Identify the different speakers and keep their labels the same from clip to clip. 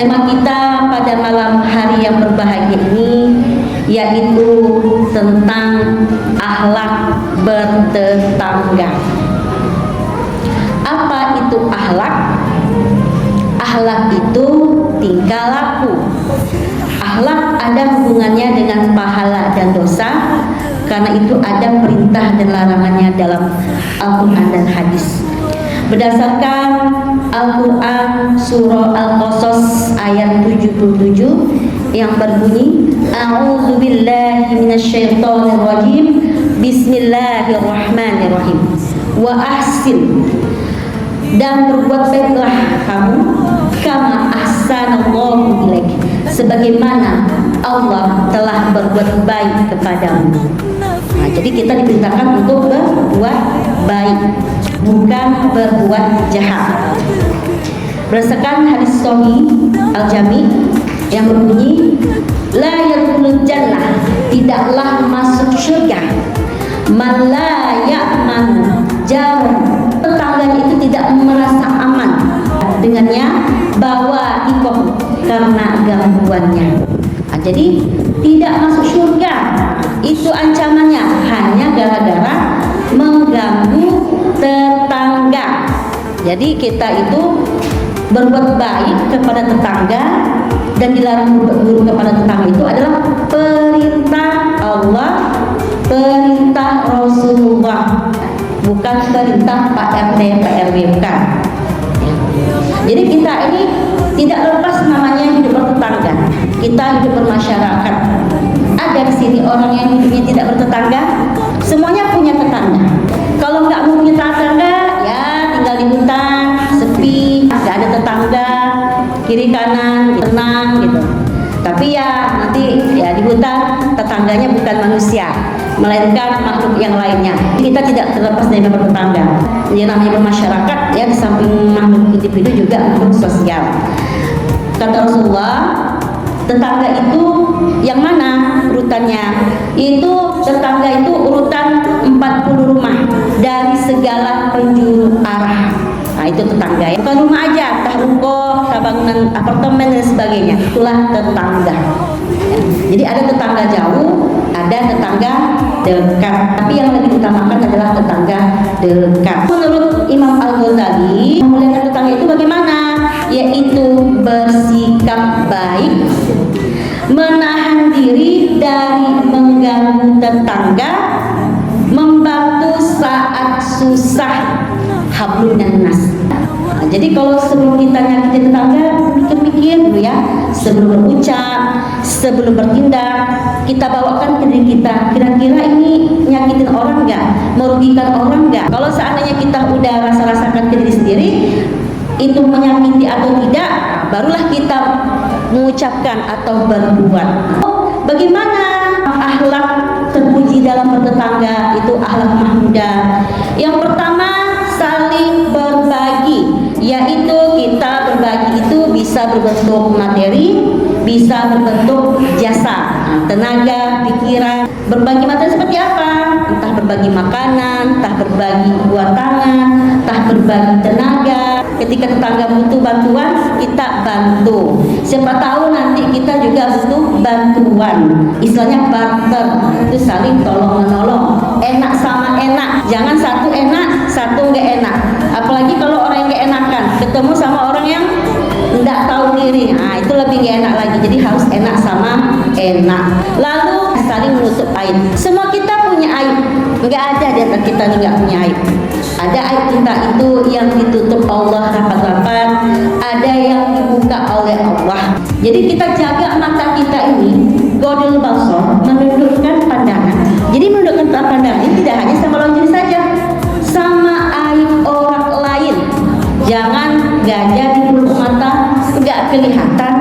Speaker 1: tema kita pada malam hari yang berbahagia ini yaitu tentang akhlak bertetangga. Apa itu akhlak? Akhlak itu tingkah laku. Akhlak ada hubungannya dengan pahala dan dosa, karena itu ada perintah dan larangannya dalam Al-Quran dan hadis. Berdasarkan Al-Quran surah Al-Qasas ayat 77 yang berbunyi, A'udzubillahi minasyaitonirrajim, Bismillahirrahmanirrahim. Wa ahsin, dan berbuat baiklah kamu, kama ahsanallahu ilaik, sebagaimana Allah telah berbuat baik kepadamu. Nah, jadi kita diperintahkan untuk berbuat baik, bukan berbuat jahat. Berdasarkan hadis Sahih Al-Jami yang berbunyi, la yadkhulul jannah, tidaklah masuk surga, man la ya'man jar, tetangganya itu tidak merasa aman dengannya, bawa ikoh karena gangguannya. Nah, jadi tidak masuk surga itu ancamannya hanya gara-gara mengganggu tetangga. Jadi kita itu berbuat baik kepada tetangga dan dilarang berbuat buruk kepada tetangga itu adalah perintah Allah, perintah Rasulullah, bukan perintah Pak RT, Pak RW, bukan. Jadi kita ini tidak lepas namanya hidup bertetangga. Kita hidup bermasyarakat. Ada di sini orang yang hidupnya tidak bertetangga? Semuanya punya tetangga. Kalau nggak punya tetangga, ya tinggal di hutan, sepi, nggak ada tetangga, kiri kanan, tenang gitu. Tapi ya nanti ya di hutan tetangganya bukan manusia, melainkan makhluk yang lainnya. Kita tidak terlepas dari bertetangga. Yang namanya bermasyarakat, ya di samping makhluk individu juga makhluk sosial. Kata Rasulullah, tetangga itu yang mana urutannya? Itu tetangga itu urutan 40 rumah dari segala penjuru arah. Nah, itu tetangga ya. Bukan rumah aja, entah ruko, entah bangunan apartemen dan sebagainya. Itulah tetangga. Ya. Jadi ada tetangga jauh, ada tetangga dekat. Tapi yang lebih utamakan adalah tetangga dekat. Menurut Imam Al-Ghazali, memuliakan tetangga itu bagaimana? Yaitu bersikap baik, menahan diri dari mengganggu tetangga, membantu saat susah, hablum minas. Nah, jadi kalau sebelum kita nyakitin tetangga, pikir-pikir dulu ya, sebelum berucap, sebelum bertindak, kita bawakan ke diri kita, kira-kira ini nyakitin orang nggak, merugikan orang nggak? Kalau seandainya kita udah rasakan ke diri sendiri, itu menyakiti atau tidak, barulah kita mengucapkan atau berbuat. Bagaimana akhlak terpuji dalam bertetangga? Itu akhlak mahmudah. Yang pertama, saling berbagi, yaitu kita berbagi itu bisa berbentuk materi, bisa berbentuk jasa, tenaga, pikiran. Berbagi materi seperti apa? Entah berbagi makanan, entah berbagi buah tangan, entah berbagi tenaga. Ketika tetangga butuh bantuan, kita bantu. Siapa tahu nanti kita juga butuh bantuan. Istilahnya barter, itu saling tolong menolong. Enak sama enak, jangan satu enak, satu nggak enak. Apalagi kalau orang yang nggak enakan ketemu sama orang yang nggak tahu diri, nah itu lebih nggak enak lagi. Jadi harus enak sama enak. Lalu saling menutup aib. Semua kita punya aib, nggak ada di antara kita yang nggak punya aib. Ada aib kita itu yang ditutup Allah rapat-rapat, ada yang dibuka oleh Allah. Jadi kita jaga mata kita ini, godul basor, menundukkan pandangan. Jadi menundukkan pandangan ini tidak hanya sama lawan jenis saja, sama aib orang lain. Jangan gajah di pelupuk mata nggak kelihatan,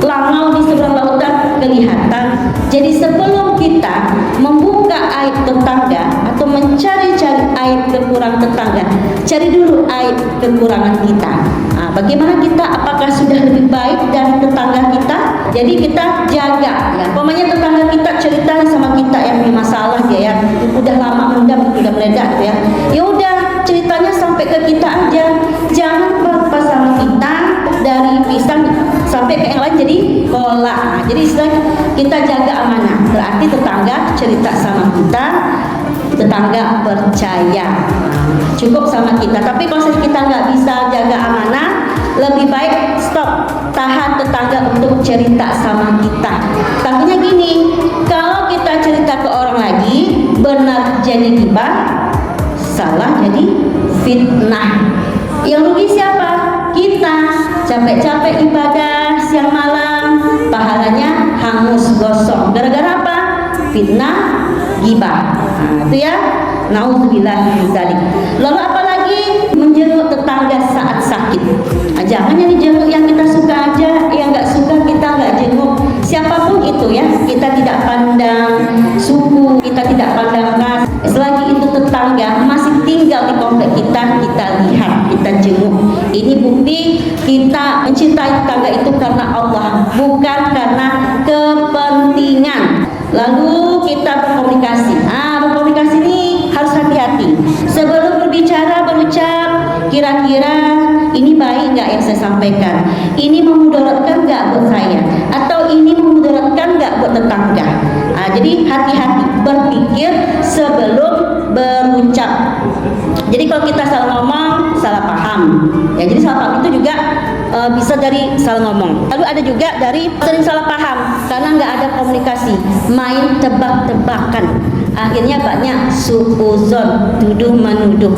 Speaker 1: langau di seberang lautan kelihatan. Jadi sebelum kita membuka aib tetangga atau mencari-cari aib kekurangan tetangga, cari dulu aib kekurangan kita. Nah, bagaimana kita? Apakah sudah lebih baik dari tetangga kita? Jadi kita jaga ya. Pokoknya tetangga kita cerita sama kita yang punya masalah ya, udah lama mendam, udah meledak ya. Ya udah ceritanya sampai ke kita aja. Jangan berapa sama kita dari bisa sampai ke yang lain jadi kolak. Nah, jadi istilahnya kita jaga amanah, berarti tetangga cerita sama kita, tetangga percaya, cukup sama kita. Tapi kalau kita nggak bisa jaga amanah, lebih baik stop, tahan tetangga untuk cerita sama kita. Takutnya gini, kalau kita cerita ke orang lagi, benar jadi ghibah, salah jadi fitnah. Yang rugi siapa? Kita. Capek-capek ibadah siang malam, pahalanya hangus gosong. Gara-gara apa? Fitnah, ghibah. Nah, itu ya. Nauzubillah min dzalik. Lalu apalagi menjenguk tetangga saat sakit. Nah, jangan yang dijenguk yang kita suka aja, yang nggak suka kita nggak jenguk. Siapapun itu ya, kita tidak pandang suku, kita tidak pandang ras. Selagi itu tetangga masih tinggal di komplek kita, kita lihat, kita jenguk. Ini bukti kita mencintai tetangga itu karena Allah, bukan karena kepentingan. Lalu kita berkomunikasi. Berkomunikasi ini harus hati-hati. Sebelum berbicara, berucap, kira-kira ini baik nggak yang saya sampaikan? Ini memudaratkan nggak buat saya? Atau ini memudaratkan nggak buat tetangga? Jadi hati-hati berpikir sebelum berucap. Jadi kalau kita salah ngomong, salah paham. Ya, jadi salah paham itu juga bisa dari salah ngomong. Lalu ada juga dari sering salah paham karena nggak ada komunikasi, main tebak-tebakan. Akhirnya banyak suuzon, tuduh menuduh.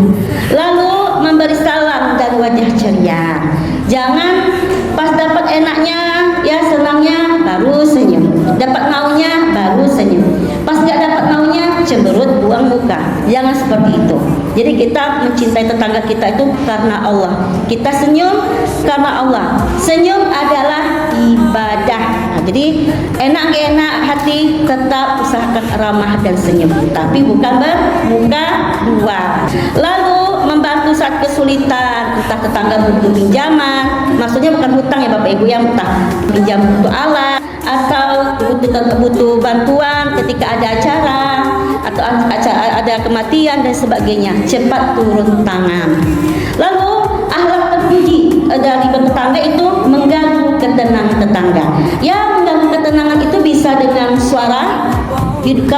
Speaker 1: Lalu memberi salam dan wajah ceria. Jangan pas dapat enaknya, ya senangnya baru senyum. Dapat maunya baru senyum. Pas nggak dapat maunya cemberut, buang muka. Jangan seperti itu. Jadi kita mencintai tetangga kita itu karena Allah. Kita senyum karena Allah. Senyum adalah ibadah. Nah, jadi enak hati tetap usahakan ramah dan senyum, tapi bukan bermuka dua. Lalu membantu saat kesulitan, entah tetangga butuh pinjaman, maksudnya bukan hutang ya Bapak Ibu, yang entah pinjam untuk alat atau butuh bantuan ketika ada acara atau ada kematian dan sebagainya, cepat turun tangan. Lalu akhlak terpuji dari tetangga itu mengganggu ketenangan tetangga. Ya, mengganggu ketenangan itu bisa dengan suara,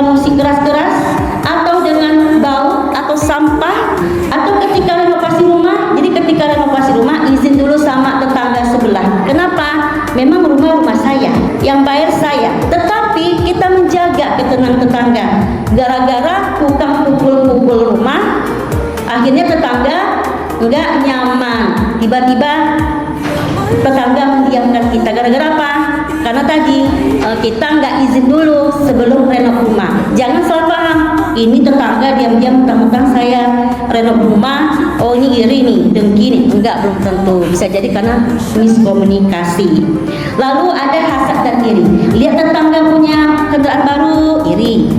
Speaker 1: musik keras-keras, atau dengan bau atau sampah, atau ketika renovasi rumah. Jadi ketika renovasi rumah izin dulu sama tetangga sebelah. Kenapa? Memang rumah saya, yang bayar saya, tetapi kita menjaga ketenangan tetangga. Gara-gara tukang pukul-pukul rumah, akhirnya tetangga nggak nyaman. Tiba-tiba tetangga mendiamkan kita. Gara-gara apa? Karena tadi kita nggak izin dulu sebelum renov rumah. Jangan salah paham. Ini tetangga diam-diam mentang-mentang saya renov rumah. Oh, ini iri nih, dengki nih. Enggak, belum tentu. Bisa jadi karena miskomunikasi. Lalu ada hasad dan iri. Lihat tetangga punya kendaraan baru, iri.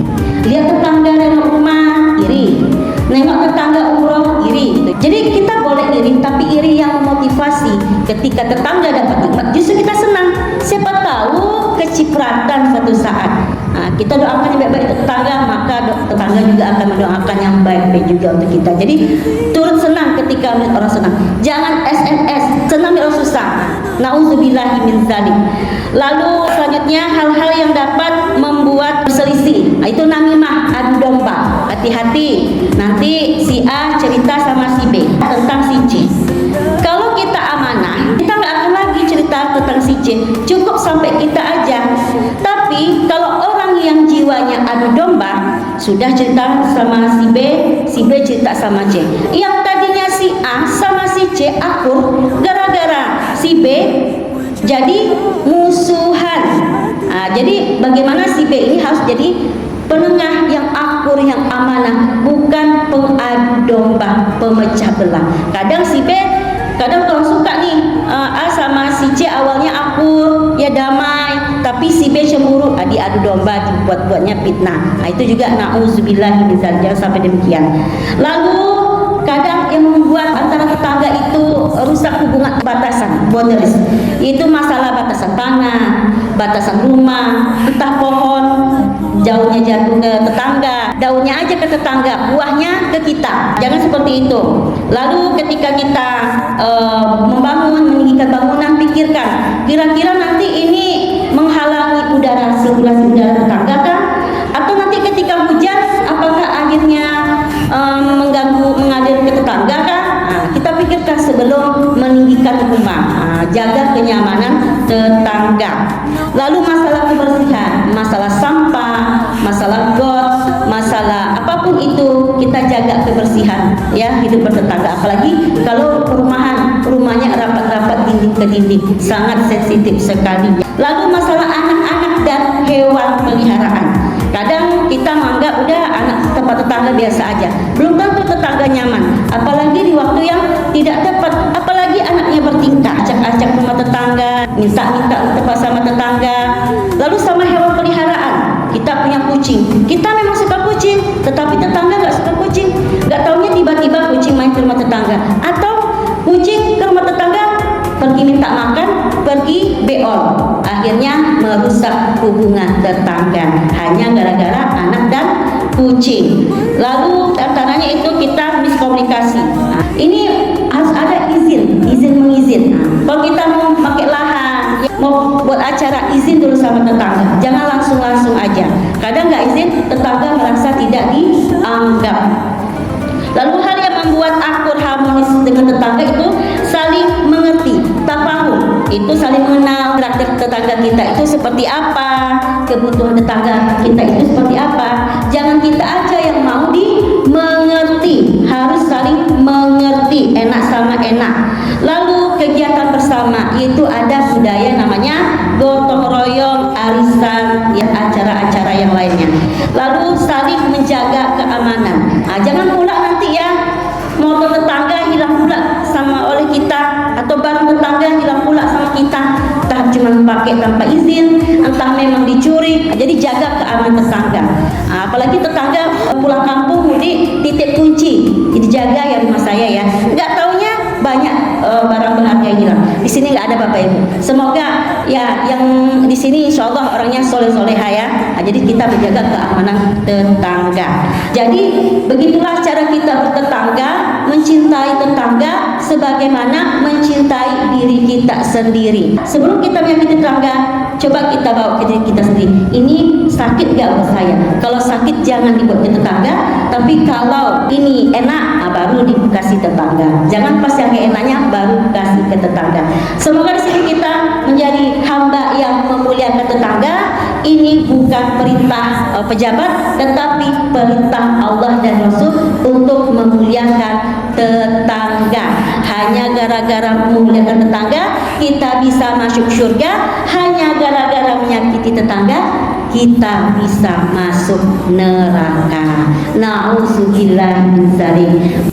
Speaker 1: Lihat tetangga renov rumah, iri. Nengok tetangga umroh, iri. Jadi kita boleh iri, tapi iri yang memotivasi. Ketika tetangga dapat nikmat, justru kita senang. Siapa tahu kecipratan suatu saat. Kita doakan yang baik-baik tetangga, maka tetangga juga akan mendoakan yang baik-baik juga untuk kita. Jadi turut senang ketika melihat orang senang. Jangan SMS, senang melihat orang susah. Nauzubillahi min dzalik. Lalu selanjutnya hal-hal yang dapat membuat berselisih. Itu namimah, adu domba. Hati-hati. Nanti si A cerita sama si B tentang si C. Kalau kita amanah, kita nggak akan lagi cerita tentang si C. Cukup sampai kita aja. Tapi kalau orang yang jiwanya adu domba, sudah cerita sama si B cerita sama C. Yang tadinya si A sama si C akur, gara-gara si B jadi musuhan. Jadi bagaimana si B ini harus jadi penengah yang akur, yang amanah, bukan pengadu domba, pemecah belah. Kadang si B, kadang orang suka nih A sama si C awalnya akur, ya damai, tapi si B cemburu, diadu domba, dibuat-buatnya fitnah. Itu juga nauzubillah min dzalik, jangan sampai demikian. Lalu kadang yang membuat antara tetangga itu rusak hubungan, batasan, boundaries. Itu masalah batasan tanah, batasan rumah, entah pohon daunnya jatuh ke tetangga, daunnya aja ke tetangga, buahnya ke kita. Jangan seperti itu. Lalu ketika kita membangun, meninggikan bangunan, pikirkan kira-kira nanti ini menghalangi udara, sirkulasi udara tetangga kah? Atau nanti ketika hujan apakah akhirnya mengalir ke tetangga kah? Nah, kita pikirkan sebelum meninggikan rumah. Jaga kenyamanan tetangga. Lalu masalah kebersihan, masalah sampah, masalah got, masalah apapun itu, kita jaga kebersihan ya, hidup bertetangga. Apalagi kalau rumahnya rapat-rapat dinding ke dinding, sangat sensitif sekali. Lalu masalah anak-anak dan hewan peliharaan. Kadang kita menganggap udah anak tempat tetangga biasa aja, belum tentu tetangga nyaman. Apalagi di waktu yang tidak tepat, apalagi anaknya bertingkah, acak-acak rumah tetangga, minta-minta tempat sama tetangga. Lalu sama hewan peliharaan, kita punya kucing, kita memang suka kucing, tetapi tetangga nggak suka kucing. Nggak taunya tiba-tiba kucing main ke rumah tetangga, atau kucing ke rumah tetangga pergi minta makan, pergi beol, akhirnya merusak hubungan tetangga hanya gara-gara anak dan kucing. Lalu antaranya itu kita miskomunikasi. Nah, ini harus ada izin mengizin. Kalau kita mau pakai lahan, mau buat acara, izin dulu sama tetangga, jangan langsung aja. Kadang nggak izin, tetangga merasa tidak dianggap. Lalu hal yang membuat akur harmonis dengan tetangga itu saling mengerti, tafahum, itu saling mengenal karakter tetangga kita itu seperti apa, kebutuhan tetangga kita itu seperti apa. Jangan kita aja yang mau dimengerti, harus saling mengerti, enak sama enak. Lalu kegiatan bersama, itu ada budaya namanya gotong royong, arisan, ya acara-acara yang lainnya. Lalu saling menjaga keamanan. Nah, jangan pula nanti ya motor tetangga hilang pula sama oleh kita, atau barang tetangga hilang pula sama kita, entah cuma pakai tanpa izin, entah memang dicuri. Nah, jadi jaga keamanan tetangga. Nah, apalagi tetangga pulang kampung mudik titip kunci, jadi jaga ya rumah saya ya. Nggak taunya banyak barang berharga yang hilang. Di sini nggak ada Bapak Ibu. Semoga ya yang di sini insya Allah orangnya soleh-soleha ya. Nah, jadi kita menjaga keamanan tetangga. Jadi begitulah cara kita bertetangga, mencintai tetangga sebagaimana mencintai diri kita sendiri. Sebelum kita menyakiti tetangga, coba kita bawa ke diri kita sendiri. Ini sakit gak buat saya? Kalau sakit jangan dibuat ke tetangga, tapi kalau ini enak, baru dikasih tetangga. Jangan pas yang enaknya baru kasih ke tetangga. Semoga di sini kita menjadi hamba yang memuliakan tetangga. Ini bukan perintah pejabat, tetapi perintah Allah dan Rasul untuk memuliakan tetangga. Hanya gara-gara memuliakan tetangga kita bisa masuk surga. Hanya gara-gara menyakiti tetangga kita bisa masuk neraka. Na'udzubillah min dzalik.